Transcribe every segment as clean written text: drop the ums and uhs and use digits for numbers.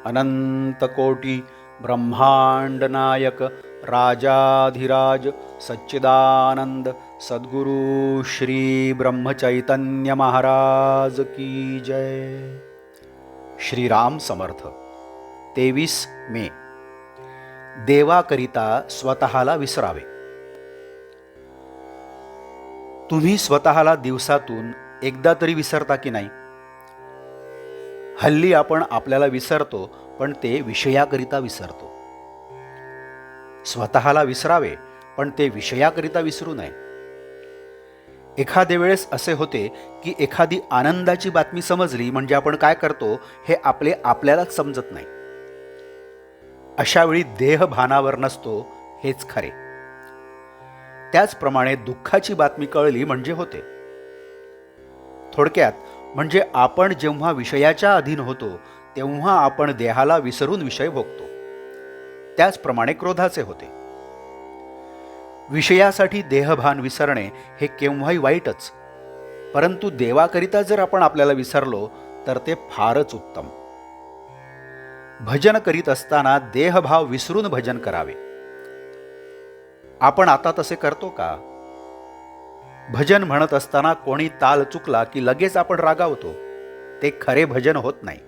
अनंतकोटी ब्रह्मांड नायक राजाधिराज सच्चिदानंद सद्गुरु श्री ब्रह्मचैतन्य महाराज की जय। श्रीराम समर्थ। 23 मे। देवाकरिता स्वतःला विसरावे। तुम्ही स्वतःला दिवसातून एकदा तरी विसरता की नाही? हल्ली आपण आपल्याला विसरतो, पण ते विषयाकरिता विसरतो. स्वतःला विसरावे, पण ते विषयाकरिता विसरू नये. एखाद्या वेळेस असे होते की एखादी आनंदाची बातमी समजली म्हणजे आपण काय करतो हे आपल्यालाच समजत नाही. अशावेळी देह भानावर नसतो हेच खरे. त्याचप्रमाणे दुःखाची बातमी कळली म्हणजे होते. थोडक्यात म्हणजे आपण जेव्हा विषयाच्या अधीन होतो तेव्हा आपण देहाला विसरून विषय भोगतो. त्याचप्रमाणे क्रोधाचे होते. विषयासाठी देहभान विसरणे हे केव्हाही वाईटच, परंतु देवाकरिता जर आपण आपल्याला विसरलो तर ते फारच उत्तम. भजन करीत असताना देहभाव विसरून भजन करावे. आपण आता तसे करतो का? भजन म्हणत असताना कोणी ताल चुकला की लगेच आपण रागावतो. ते खरे भजन होत नाही.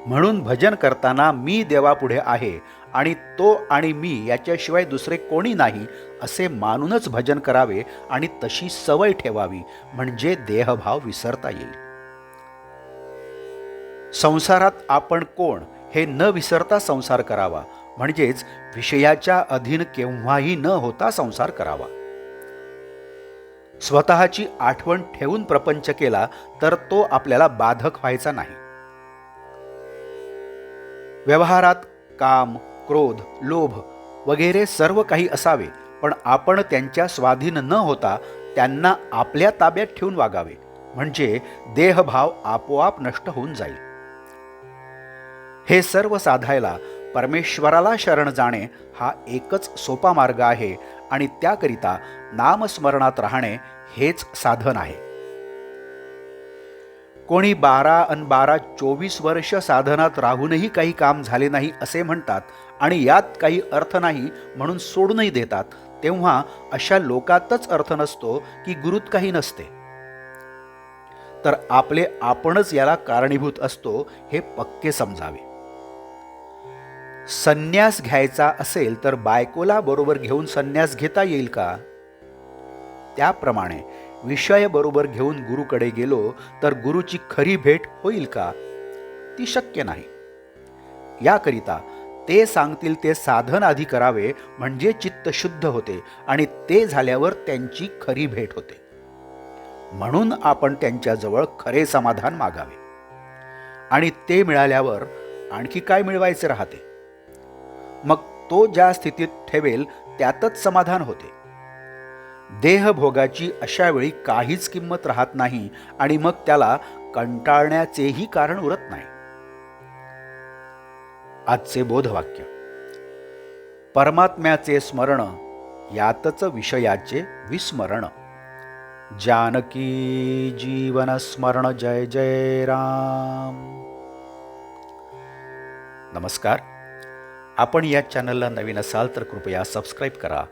म्हणून भजन करताना मी देवापुढे आहे आणि तो आणि मी याच्याशिवाय दुसरे कोणी नाही असे मानूनच भजन करावे आणि तशी सवय ठेवावी, म्हणजे देहभाव विसरता येईल. संसारात आपण कोण हे न विसरता संसार करावा, म्हणजेच विषयाच्या अधीन केव्हाही न होता संसार करावा. स्वतःची आठवण ठेवून प्रपंच केला तर तो आपल्याला बाधक व्हायचा नाही. व्यवहारात काम, क्रोध, लोभ वगैरे सर्व काही असावे, पण आपण त्यांच्या स्वाधीन न होता त्यांना आपल्या ताब्यात ठेवून वागावे, म्हणजे देहभाव आपोआप नष्ट होऊन जाईल. हे सर्व साधायला परमेश्वराला शरण जाणे हा एकच सोपा मार्ग आहे आणि त्याकरिता नामस्मरणात राहणे हेच साधन आहे. कोणी 12 वर्ष साधनात राहूनही काही काम झाले नाही असे म्हणतात आणि यात काही अर्थ नाही म्हणून सोडूनही देतात. तेव्हा अशा लोकातच अर्थ नसतो की गुरूत काही नसते, तर आपणच याला कारणीभूत असतो हे पक्के समजावे. संन्यास घ्यायचा असेल तर बायकोला बरोबर घेऊन संन्यास घेता येईल का? त्याप्रमाणे विषय बरोबर घेऊन गुरुकडे गेलो तर गुरुची खरी भेट होईल का? ती शक्य नाही. याकरिता ते सांगतील ते साधन आधी करावे, म्हणजे चित्त शुद्ध होते आणि ते झाल्यावर त्यांची खरी भेट होते. म्हणून आपण त्यांच्याजवळ खरे समाधान मागावे आणि ते मिळाल्यावर आणखी काय मिळवायचे राहते. मग तो ज्या स्थितीत ठेवेल त्यातच समाधान होते. देहभोगाची अशा वेळी काहीच किंमत राहत नाही आणि मग त्याला कंटाळण्याचेही कारण उरत नाही. आजचे बोधवाक्य: परमात्म्याचे स्मरण यातच विषयाचे विस्मरण. जानकी जीवन स्मरण. जय जय राम. नमस्कार. आपण या चॅनलला नवीन असाल तर कृपया सबस्क्राईब करा.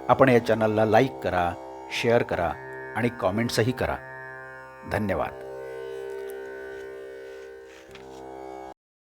आपण या चॅनलला लाईक करा, शेअर करा आणि कॉमेंट्सही करा. धन्यवाद.